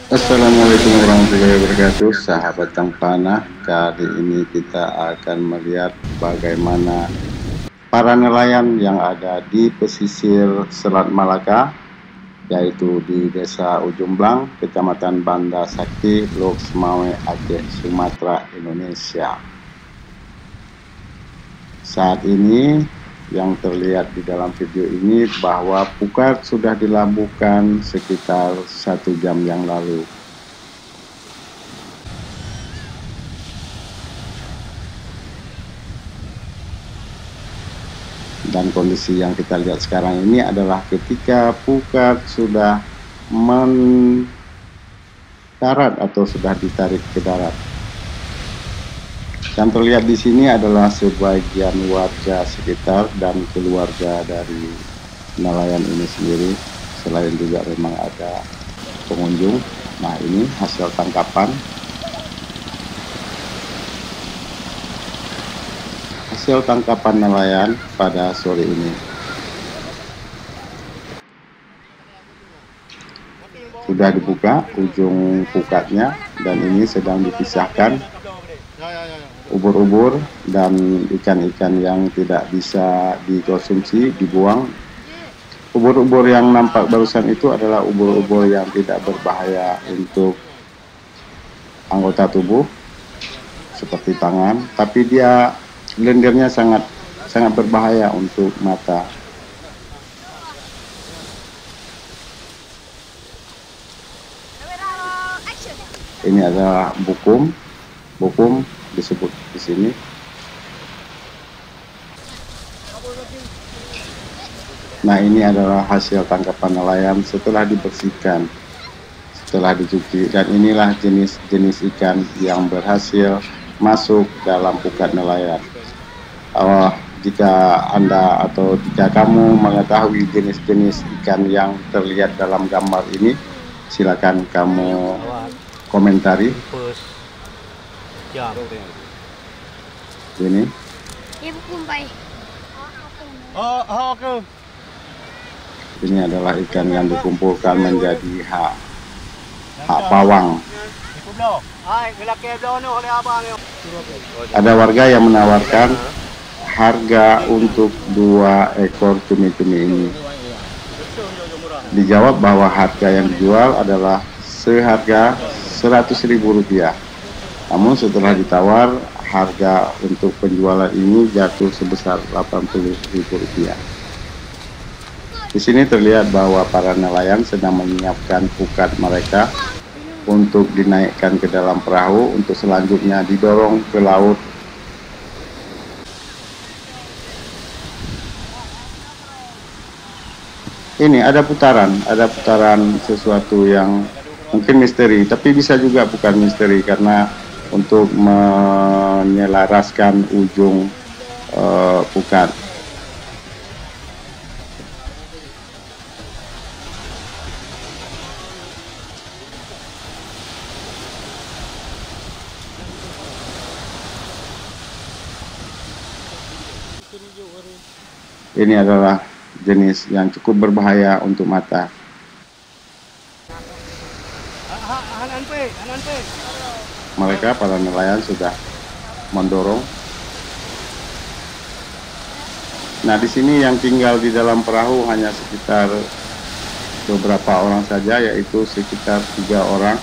Assalamualaikum warahmatullahi wabarakatuh, sahabat Tanpana. Kali ini kita akan melihat bagaimana para nelayan yang ada di pesisir Selat Malaka, yaitu di Desa Ujung Blang, Kecamatan Banda Sakti, Lok Semawe, Aceh, Sumatera, Indonesia. Saat ini yang terlihat di dalam video ini bahwa pukat sudah dilabuhkan sekitar 1 jam yang lalu. Dan kondisi yang kita lihat sekarang ini adalah ketika pukat sudah mendarat atau sudah ditarik ke darat. Yang terlihat di sini adalah sebagian warga sekitar dan keluarga dari nelayan ini sendiri. Selain juga memang ada pengunjung. Nah, ini hasil tangkapan. Hasil tangkapan nelayan pada sore ini. Sudah dibuka ujung pukatnya dan ini sedang dipisahkan ubur-ubur dan ikan-ikan yang tidak bisa dikonsumsi dibuang. Ubur-ubur yang nampak barusan itu adalah ubur-ubur yang tidak berbahaya untuk anggota tubuh seperti tangan, tapi dia lendirnya sangat berbahaya untuk mata. Ini adalah bukum disebut di sini. Nah, ini adalah hasil tangkapan nelayan setelah dibersihkan, setelah dicuci, dan inilah jenis-jenis ikan yang berhasil masuk dalam pukat nelayan. Jika Anda atau jika kamu mengetahui jenis-jenis ikan yang terlihat dalam gambar ini, silakan kamu komentari. Ini ini adalah ikan yang dikumpulkan menjadi hak pawang. Ada warga yang menawarkan harga untuk 2 ekor cumi-cumi ini. Dijawab bahwa harga yang dijual adalah seharga Rp100.000. Namun setelah ditawar, harga untuk penjualan ini jatuh sebesar Rp80.000. Di sini terlihat bahwa para nelayan sedang menyiapkan pukat mereka untuk dinaikkan ke dalam perahu untuk selanjutnya didorong ke laut. Ini ada putaran sesuatu yang mungkin misteri, tapi bisa juga bukan misteri karena untuk menyelaraskan ujung pukat. Ini adalah jenis yang cukup berbahaya untuk mata. Mereka para nelayan sudah mendorong. Nah, di sini yang tinggal di dalam perahu hanya sekitar beberapa orang saja, yaitu sekitar 3 orang.